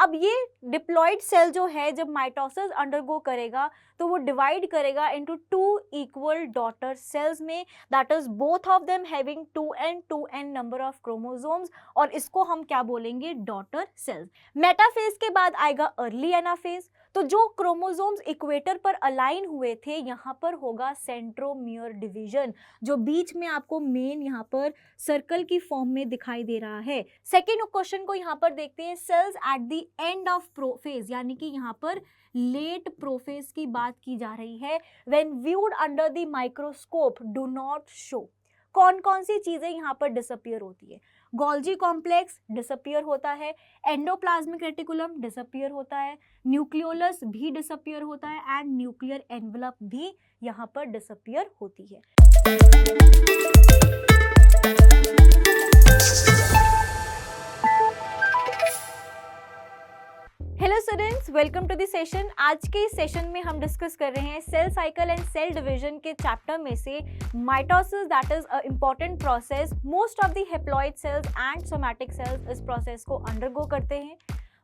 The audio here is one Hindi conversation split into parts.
अब ये डिप्लॉइड सेल जो है जब माइटोसिस अंडरगो करेगा तो वो डिवाइड करेगा इनटू 2 इक्वल डॉटर सेल्स में, that is both of them having 2n number of chromosomes, और इसको हम क्या बोलेंगे, डॉटर सेल्स। मेटाफेज के बाद आएगा अर्ली एनाफेज। तो जो क्रोमोसोम्स इक्वेटर पर अलाइन हुए थे यहाँ पर होगा सेंट्रोमियर डिवीजन, जो बीच में आपको मेन यहाँ पर सर्कल की फॉर्म में दिखाई दे रहा है। सेकेंड क्वेश्चन को यहाँ पर देखते हैं, cells at the end of prophase, यानी कि यहाँ पर लेट प्रोफेज की बात की जा रही है। When viewed under the microscope do not show, कौन कौन सी चीजें यहाँ पर डिसअपियर होती है, गोल्जी कॉम्प्लेक्स डिसअपियर होता है, एंडोप्लाज्मिक रेटिकुलम डिसअपियर होता है, न्यूक्लियोलस भी डिसअपियर होता है, एंड न्यूक्लियर एनवलप भी यहाँ पर डिसअपियर होती है। Hello students, welcome to the session. आज के इस सेशन में हम डिस्कस कर रहे हैं cell cycle and cell division के चैप्टर में से mitosis, that is a important process. Most of the haploid cells and somatic cells इस प्रोसेस को अंडरगो करते हैं।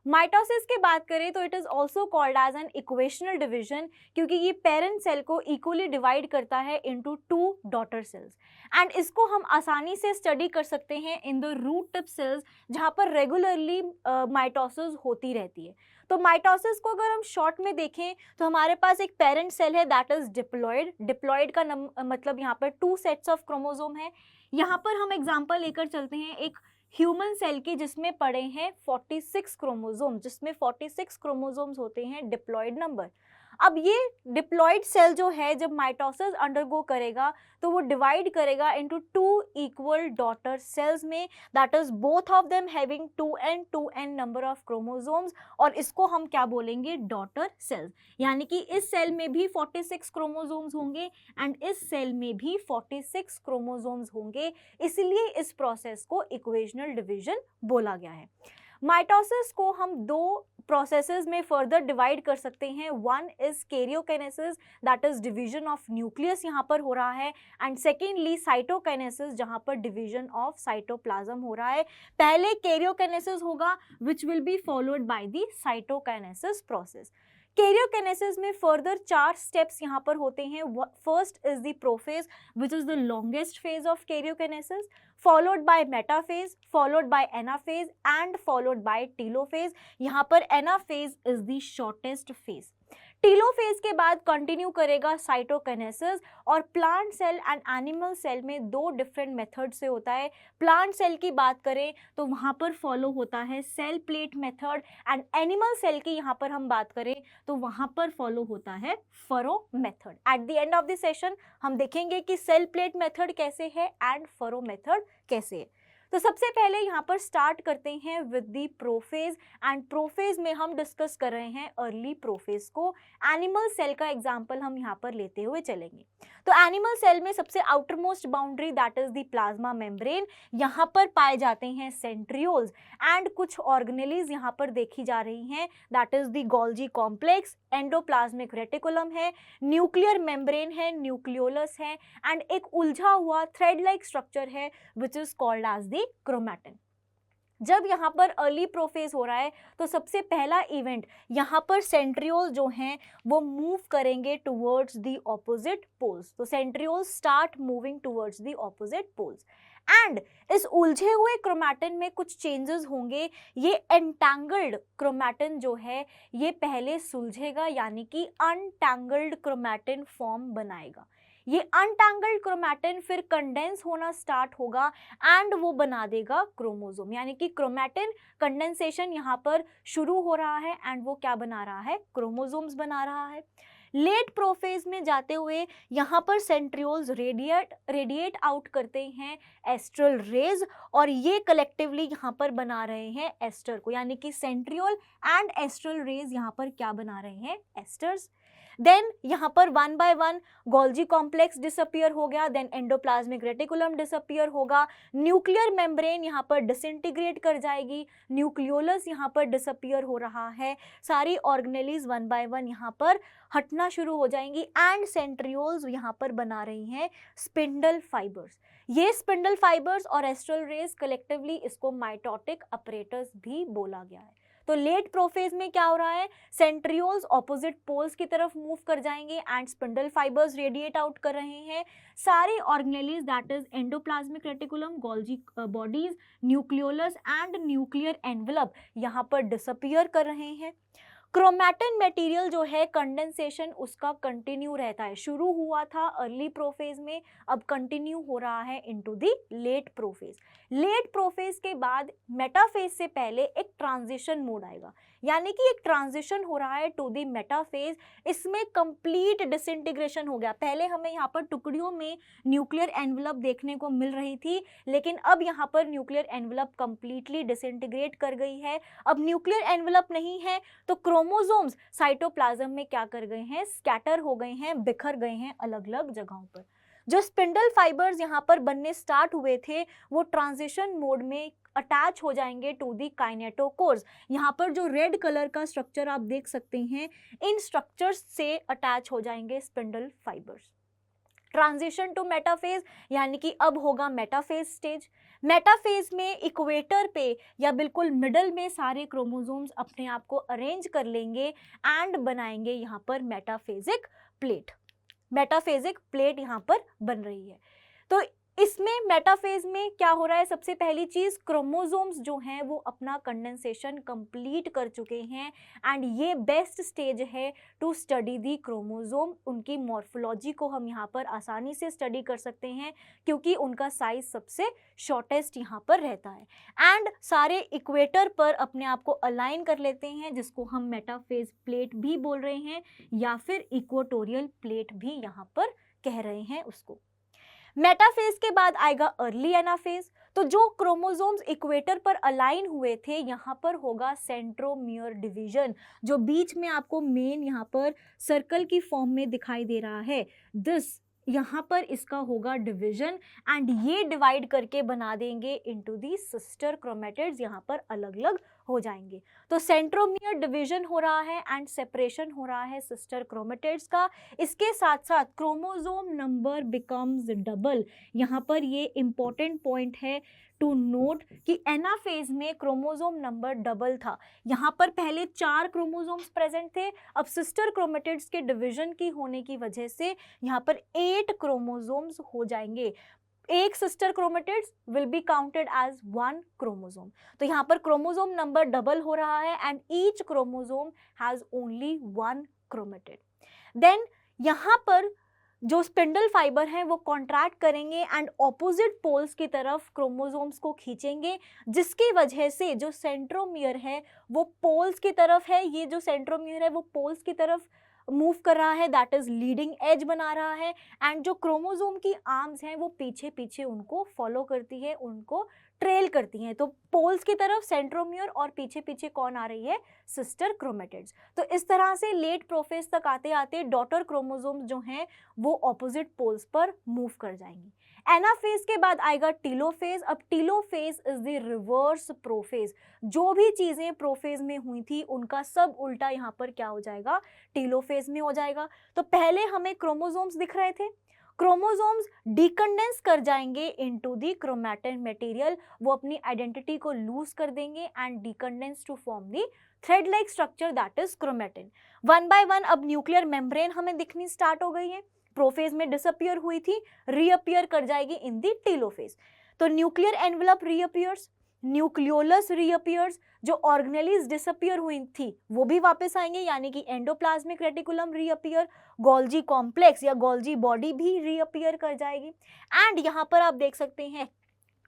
माइटोसिस की बात करें तो it is also called as an equational division, क्योंकि ये पेरेंट सेल को इक्वली डिवाइड करता है इनटू 2 डॉटर सेल्स, एंड इसको हम आसानी से स्टडी कर सकते हैं in the root tip cells, जहाँ पर रेगुलरली माइटोसिस होती रहती है। तो माइटोसिस को अगर हम शॉर्ट में देखें तो हमारे पास एक पेरेंट सेल है दैट इज डिप्लॉइड। डिप्लॉइड का मतलब यहाँ पर 2 सेट्स ऑफ क्रोमोसोम है। यहाँ पर हम एग्जांपल लेकर चलते हैं एक ह्यूमन सेल की, जिसमें पड़े हैं 46 क्रोमोसोम, जिसमें 46 क्रोमोसोम्स होते हैं डिप्लॉइड नंबर। अब ये डिप्लॉइड सेल जो है जब माइटोसिस अंडरगो करेगा तो वो डिवाइड करेगा इनटू 2 इक्वल डॉटर सेल्स में, that is both of them having 2n number of chromosomes, और इसको हम क्या बोलेंगे, डॉटर सेल्स। यानी कि इस सेल में भी 46 क्रोमोसोम्स होंगे एंड इस सेल में भी 46 क्रोमोसोम्स होंगे, इसलिए इस प्रोसेस को इक्वेशनल डिवीजन बोला गया है। माइटोसिस को हम 2 प्रोसेसेस में फर्दर डिवाइड कर सकते हैं। One is karyokinesis, that is division of nucleus यहाँ पर हो रहा है, एंड सेकेंडली साइटोकाइनेसिस, जहाँ पर डिवीजन ऑफ साइटोप्लाज्म हो रहा है। पहले कैरियोकाइनेसिस होगा which will be followed by the cytokinesis process. Karyokinesis में फर्दर 4 स्टेप्स यहाँ पर होते हैं। First is the prophase which is the longest phase of karyokinesis, followed by metaphase, followed by anaphase and followed by telophase. यहाँ पर anaphase is the shortest phase. Telophase के बाद कंटिन्यू करेगा साइटोकाइनेसिस, और plant cell and animal cell में 2 डिफरेंट मेथड से होता है। प्लांट सेल की बात करें तो वहाँ पर फॉलो होता है cell plate method, and animal cell की यहाँ पर हम बात करें तो वहाँ पर फॉलो होता है furrow method. Eight the end of the session हम देखेंगे कि सेल प्लेट मेथड कैसे है एंड फरो मेथड कैसे है। तो सबसे पहले यहाँ पर स्टार्ट करते हैं with the prophase, and prophase में हम डिस्कस कर रहे हैं अर्ली प्रोफेज को। एनिमल सेल का एग्जांपल हम यहाँ पर लेते हुए चलेंगे। तो एनिमल सेल में सबसे outer most boundary that is the plasma membrane, यहाँ पर पाए जाते हैं सेंट्रियोल्स, एंड कुछ ऑर्गेनेलीज यहाँ पर देखी जा रही हैं, that is the Golgi complex, endoplasmic reticulum है, न्यूक्लियर मेम्ब्रेन है, न्यूक्लियोलस है, एंड एक उलझा हुआ थ्रेड लाइक स्ट्रक्चर है which is called as the chromatin. जब यहाँ पर अर्ली प्रोफेज हो रहा है तो सबसे पहला इवेंट यहाँ पर सेंट्रियोल जो हैं वो मूव करेंगे टुवर्ड्स द ऑपोजिट पोल्स। तो centriole start moving towards the opposite poles, and इस उलझे हुए क्रोमैटिन में कुछ चेंजेस होंगे। ये एंटैंगल्ड क्रोमैटिन जो है ये पहले सुलझेगा, यानी कि अनटैंगल्ड क्रोमैटिन फॉर्म बनाएगा। ये अनटैंगल्ड क्रोमैटिन फिर कंडेंस होना स्टार्ट होगा एंड वो बना देगा क्रोमोसोम, यानी कि क्रोमैटिन कंडेंसेशन यहाँ पर शुरू हो रहा है एंड वो क्या बना रहा है, क्रोमोसोम्स बना रहा है। लेट प्रोफेज में जाते हुए यहाँ पर सेंट्रियोल्स रेडिएट आउट करते हैं एस्ट्रल रेज, और ये कलेक्टिवली यहाँ पर बना रहे हैं एस्टर को, यानी कि सेंट्रियोल एंड एस्ट्रल रेज यहाँ पर क्या बना रहे हैं, एस्टर्स। देन यहाँ पर 1 by 1 गोल्जी कॉम्प्लेक्स डिसअपियर हो गया, देन एंडोप्लाज्मिक रेटिकुलम डिसअपियर होगा, न्यूक्लियर मेम्ब्रेन यहाँ पर डिसइंटीग्रेट कर जाएगी, न्यूक्लियोलस यहाँ पर डिसअपियर हो रहा है, सारी ऑर्गेनेलीज 1 by 1 यहाँ पर हटना शुरू हो जाएंगी, एंड सेंट्रियोल्स यहाँ पर बना रही हैं स्पिंडल फाइबर्स। ये स्पिंडल फाइबर्स और एस्ट्रल रेज कलेक्टिवली इसको माइटोटिक अपरेटस भी बोला गया है। तो लेट प्रोफेज में क्या हो रहा है, सेंट्रियोल्स ऑपोजिट पोल्स की तरफ मूव कर जाएंगे and spindle fibres radiate out कर रहे हैं। सारे organelles that is endoplasmic reticulum, Golgi bodies, nucleolus and nuclear envelope यहाँ पर डिसअपियर कर रहे हैं। क्रोमैटिन मटेरियल जो है कंडेंसेशन उसका कंटिन्यू रहता है, शुरू हुआ था अर्ली प्रोफेज में, अब कंटिन्यू हो रहा है into the late prophase. Late prophase के बाद मेटाफेज से पहले एक ट्रांजिशन मोड आएगा, यानी कि एक ट्रांजिशन हो रहा है टू द मेटाफेज। इसमें कंप्लीट डिसइंटीग्रेशन हो गया। पहले हमें यहाँ पर टुकड़ियों में न्यूक्लियर एनवेलप देखने को मिल रही थी, लेकिन अब यहाँ पर न्यूक्लियर एनवेलप कंप्लीटली डिसइंटीग्रेट कर गई है। अब न्यूक्लियर एनवेलप नहीं है तो क्रोमोसोम्स साइटोप्लाज्म में क्या कर गए हैं, स्कैटर हो गए हैं, बिखर गए हैं अलग अलग जगहों पर। जो स्पिंडल फाइबर्स यहाँ पर बनने स्टार्ट हुए थे वो ट्रांजिशन मोड में अटैच हो जाएंगे टू दी काइनेटोकोर्स। यहाँ पर जो रेड कलर का स्ट्रक्चर आप देख सकते हैं, इन स्ट्रक्चर्स से अटैच हो जाएंगे spindle fibres. Transition to metaphase, यानी कि अब होगा मेटाफेज स्टेज। मेटाफेज में इक्वेटर पे या बिल्कुल मिडल में सारे क्रोमोसोम्स अपने आप को अरेंज कर लेंगे एंड बनाएंगे यहाँ पर मेटाफेजिक प्लेट। मेटाफेजिक प्लेट यहाँ पर बन रही है। तो इसमें मेटाफेज में क्या हो रहा है, सबसे पहली चीज क्रोमोसोम्स जो हैं वो अपना कंडेंसेशन कंप्लीट कर चुके हैं एंड ये बेस्ट स्टेज है टू स्टडी दी क्रोमोसोम। उनकी मॉर्फोलॉजी को हम यहाँ पर आसानी से स्टडी कर सकते हैं क्योंकि उनका साइज सबसे शॉर्टेस्ट यहाँ पर रहता है एंड सारे इक्वेटर पर अपने आप को अलाइन कर लेते हैं, जिसको हम मेटाफेज प्लेट भी बोल रहे हैं या फिर इक्वेटोरियल प्लेट भी यहाँ पर कह रहे हैं उसको। मेटाफेज के बाद आएगा अर्ली एनाफेज। तो जो क्रोमोसोम्स इक्वेटर पर अलाइन हुए थे यहाँ पर होगा सेंट्रोमियर डिवीजन, जो बीच में आपको मेन यहाँ पर सर्कल की फॉर्म में दिखाई दे रहा है। यहाँ पर इसका होगा डिवीजन एंड ये डिवाइड करके बना देंगे इनटू दी सिस्टर क्रोमेटिड्स, यहाँ पर अलग अलग हो जाएंगे। तो सेंट्रोमियर डिवीजन हो रहा है एंड सेपरेशन हो रहा है सिस्टर क्रोमेटिड्स का। इसके साथ साथ क्रोमोसोम नंबर बिकम्स डबल। यहाँ पर ये इंपॉर्टेंट पॉइंट है टू नोट कि एनाफेज में क्रोमोसोम नंबर डबल था। यहाँ पर पहले 4 क्रोमोसोम्स प्रेजेंट थे, अब सिस्टर क्रोमेटिड्स के डिवीजन की होने की वजह से यहाँ पर 8 क्रोमोसोम्स हो जाएंगे। एक sister chromatids will be counted as 1 chromosome. तो यहाँ पर क्रोमोसोम नंबर डबल हो रहा है and each chromosome has only 1 chromatid. Then यहाँ पर जो स्पिंडल फाइबर हैं वो कॉन्ट्रैक्ट करेंगे एंड ऑपोजिट पोल्स की तरफ क्रोमोसोम्स को खींचेंगे, जिसकी वजह से जो सेंट्रोमियर है वो पोल्स की तरफ है। ये जो सेंट्रोमियर है वो पोल्स की तरफ मूव कर रहा है, दैट इज लीडिंग एज बना रहा है एंड जो क्रोमोसोम की आर्म्स हैं वो पीछे पीछे उनको फॉलो करती है, उनको ट्रेल करती हैं। तो पोल्स की तरफ सेंट्रोमियर और पीछे पीछे कौन आ रही है, सिस्टर क्रोमेटिड्स। तो इस तरह से लेट प्रोफेज तक आते आते डॉटर क्रोमोसोम्स जो हैं वो ऑपोजिट पोल्स पर मूव कर जाएंगी। एनाफेज के बाद आएगा टीलोफेज। अब telophase is the reverse prophase. जो भी चीजें प्रोफेज में हुई थी उनका सब उल्टा यहाँ पर क्या हो जाएगा, टीलोफेज में हो जाएगा। तो पहले हमें क्रोमोसोम्स दिख रहे थे, क्रोमोसोम्स डिकंडेंस कर जाएंगे इनटू द क्रोमैटिन मटेरियल, वो अपनी आइडेंटिटी को लूज कर देंगे and decondense to form the thread like structure that is chromatin. One by one अब न्यूक्लियर मेम्ब्रेन हमें दिखनी स्टार्ट हो गई है। प्रोफेज में डिसअपियर हुई थी, रीअपियर कर जाएगी इन द टीलोफेज। तो nuclear envelope reappears, nucleolus reappears, जो ऑर्गेनेलीज डिसअपियर हुई थी वो भी वापस आएंगे, यानी कि endoplasmic reticulum reappear, Golgi complex या गोल्जी बॉडी भी रीअपियर कर जाएगी। एंड यहाँ पर आप देख सकते हैं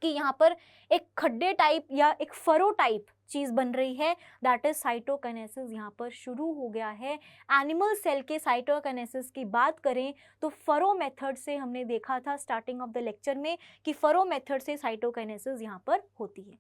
कि यहाँ पर एक खड्डे टाइप या एक फरो टाइप चीज बन रही है, दैट इज साइटोकाइनेसिस यहाँ पर शुरू हो गया है। एनिमल सेल के साइटोकाइनेसिस की बात करें तो फरो मेथड से हमने देखा था स्टार्टिंग ऑफ द लेक्चर में कि फरो मेथड से साइटोकाइनेसिस यहाँ पर होती है।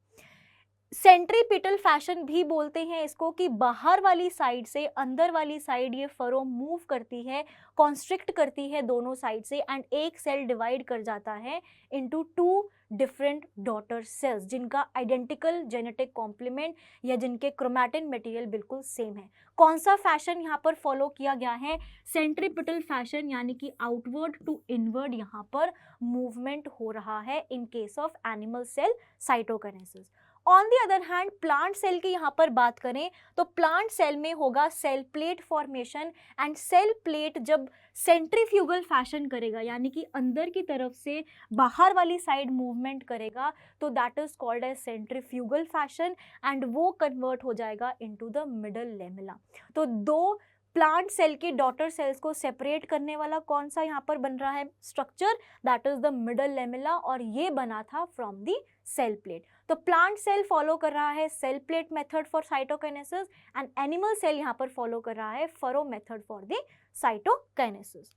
सेंट्रीपिटल फैशन भी बोलते हैं इसको, कि बाहर वाली साइड से अंदर वाली साइड ये फरो मूव करती है, कॉन्स्ट्रिक्ट करती है दोनों साइड से एंड एक सेल डिवाइड कर जाता है इनटू 2 डिफरेंट डॉटर सेल्स जिनका आइडेंटिकल जेनेटिक कॉम्प्लीमेंट या जिनके क्रोमैटिन मटेरियल बिल्कुल सेम है। कौन सा फैशन यहाँ पर फॉलो किया गया है, सेंट्रीपिटल फैशन, यानी कि आउटवर्ड टू इनवर्ड यहाँ पर मूवमेंट हो रहा है in case of animal cell cytokinesis. On the other hand plant cell की यहाँ पर बात करें तो प्लांट सेल में होगा cell plate formation, and cell plate जब सेंट्रीफ्यूगल फैशन करेगा यानी कि अंदर की तरफ से बाहर वाली साइड मूवमेंट करेगा तो that is called as centrifugal fashion, and वो कन्वर्ट हो जाएगा इनटू द मिडल लेमेला। तो दो प्लांट सेल के डॉटर सेल्स को सेपरेट करने वाला कौन सा यहाँ पर बन रहा है structure, that is the middle lamella, और ये बना था फ्रॉम द सेल प्लेट। तो प्लांट सेल फॉलो कर रहा है cell plate method for cytokinesis, and animal cell यहाँ पर फॉलो कर रहा है furrow method for the cytokinesis.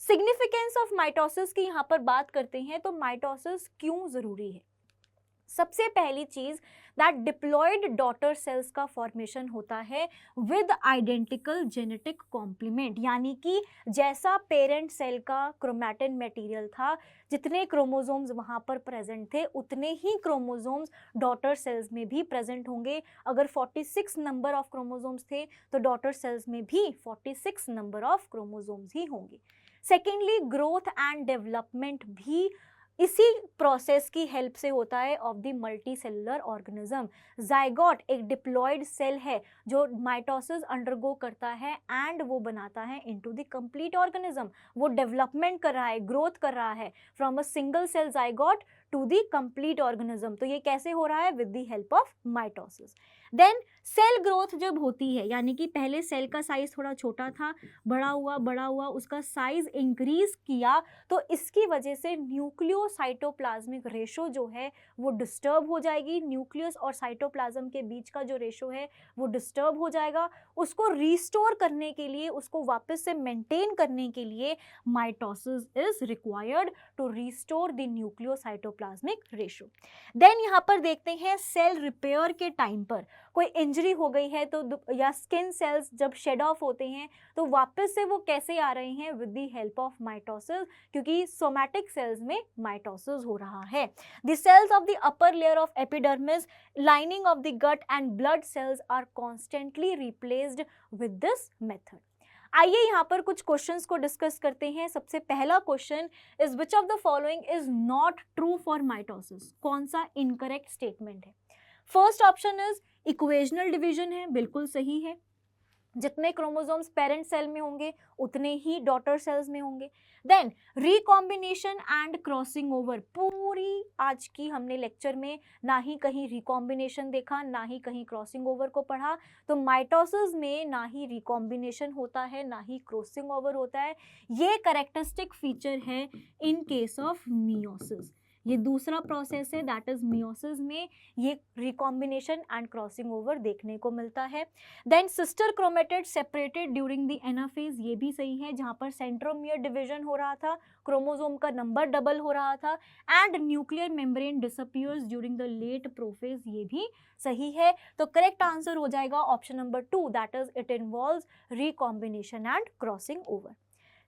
Significance of mitosis की यहाँ पर बात करते हैं तो माइटोसिस क्यों जरूरी है। सबसे पहली चीज दैट डिप्लॉयड डॉटर सेल्स का फॉर्मेशन होता है विद आइडेंटिकल जेनेटिक कॉम्प्लीमेंट, यानी कि जैसा पेरेंट सेल का क्रोमैटिन मटेरियल था, जितने क्रोमोसोम्स वहाँ पर प्रेजेंट थे उतने ही क्रोमोसोम्स डॉटर सेल्स में भी प्रेजेंट होंगे। अगर 46 नंबर ऑफ क्रोमोसोम्स थे तो डॉटर सेल्स में भी 46 नंबर ऑफ क्रोमोसोम्स ही होंगे। सेकेंडली ग्रोथ एंड डेवलपमेंट भी इसी प्रोसेस की हेल्प से होता है of the multi cellular organism. Zygote एक डिप्लॉयड सेल है जो माइटोसिस अंडरगो करता है एंड वो बनाता है इनटू द कंप्लीट ऑर्गेनिज्म। वो डेवलपमेंट कर रहा है, ग्रोथ कर रहा है from a single cell zygote to the complete organism. तो ये कैसे हो रहा है, with the help of mitosis. Then cell growth जब होती है, यानी कि पहले सेल का साइज थोड़ा छोटा था, बड़ा हुआ उसका साइज इंक्रीज किया, तो इसकी वजह से न्यूक्लियोसाइटोप्लाज्मिक रेशो जो है वो डिस्टर्ब हो जाएगी। न्यूक्लियस और साइटोप्लाज्म के बीच का जो रेशो है वो डिस्टर्ब हो जाएगा। उसको रिस्टोर करने के लिए, उसको वापस से मेंटेन करने के लिए mitosis is required to restore the nucleocytoplasmic ratio. Then यहाँ पर देखते हैं सेल रिपेयर के टाइम पर कोई इंजरी हो गई है तो या स्किन सेल्स जब शेड ऑफ होते हैं तो वापस से वो कैसे आ रहे हैं, with the help of mitosis, क्योंकि सोमैटिक सेल्स में माइटोसिस हो रहा है। The cells of the upper layer of epidermis, lining of the gut and blood cells are constantly replaced with this method. आइए यहाँ पर कुछ क्वेश्चंस को डिस्कस करते हैं। सबसे पहला question is which of the following is not true for mitosis, कौन सा इनकरेक्ट स्टेटमेंट है। First option is equational division है, बिल्कुल सही है। जितने क्रोमोसोम्स पेरेंट सेल में होंगे उतने ही डॉटर सेल्स में होंगे। Then recombination and crossing over, पूरी आज की हमने लेक्चर में ना ही कहीं रिकॉम्बिनेशन देखा ना ही कहीं क्रॉसिंग ओवर को पढ़ा। तो माइटोसिस में ना ही रिकॉम्बिनेशन होता है ना ही क्रॉसिंग ओवर होता है। ये कैरेक्टरिस्टिक फीचर है इन केस ऑफ मियोसिस। ये दूसरा प्रोसेस है, दैट इज मियोसिस में ये रिकॉम्बिनेशन एंड क्रॉसिंग ओवर देखने को मिलता है। Then sister chromatid separated during the anaphase, ये भी सही है, जहाँ पर सेंट्रोमियर डिवीजन हो रहा था, क्रोमोसोम का नंबर डबल हो रहा था, and nuclear membrane disappears during the late prophase, ये भी सही है। तो करेक्ट आंसर हो जाएगा option number 2, that is it involves recombination and crossing over.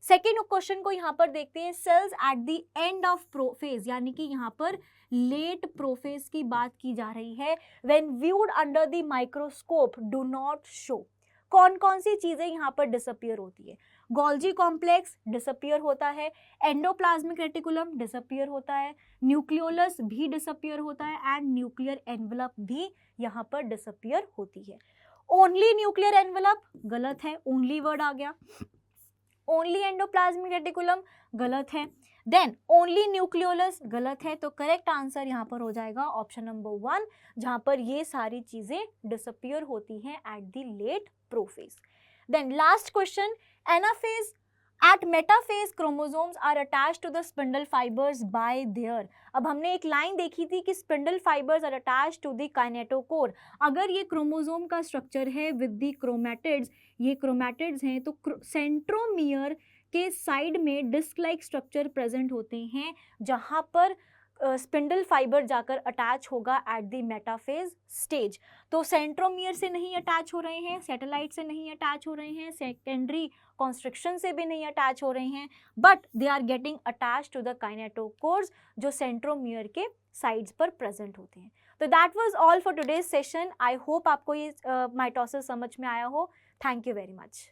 Second question को यहाँ पर देखते हैं, cells at the end of prophase, यानी कि यहाँ पर लेट प्रोफेज की बात की जा रही है। When viewed under the microscope do not show, कौन कौन सी चीजें यहाँ पर डिसअपियर होती है। गोल्जी कॉम्प्लेक्स डिसअपियर होता है, एंडोप्लाज्मिक रेटिकुलम डिसअपियर होता है, न्यूक्लियोलस भी डिसअपियर होता है, एंड न्यूक्लियर एनवलप भी यहाँ पर डिसअपियर होती है। ओनली न्यूक्लियर एनवलप गलत है, ओनली वर्ड आ गया। ओनली एंडोप्लाज्मिक रेटिकुलम गलत है। देन ओनली न्यूक्लियोलस गलत है। तो करेक्ट आंसर यहाँ पर हो जाएगा ऑप्शन नंबर 1, जहाँ पर ये सारी चीजें डिसअपियर होती हैं at the late prophase. Then last question, anaphase at metaphase chromosomes are attached to the spindle fibres by their. अब हमने एक लाइन देखी थी कि spindle fibres are attached to the kinetochore. अगर ये क्रोमोसोम का स्ट्रक्चर है विद द क्रोमैटिड्स, ये क्रोमैटिड्स हैं, तो सेंट्रोमियर के साइड में डिस्क लाइक स्ट्रक्चर प्रेजेंट होते हैं, जहाँ पर स्पिंडल फाइबर जाकर अटैच होगा एट द मेटाफेज स्टेज। तो सेंट्रोमियर से नहीं अटैच हो रहे हैं, सैटेलाइट से नहीं अटैच हो रहे हैं, सेकेंडरी कॉन्स्ट्रिक्शन से भी नहीं अटैच हो रहे हैं, but they are getting attach to the kinetochores जो सेंट्रोमियर के साइड्स पर प्रेजेंट होते हैं। तो that was all for today's session. I hope आपको ये माइटोसिस समझ में आया हो। Thank you very much.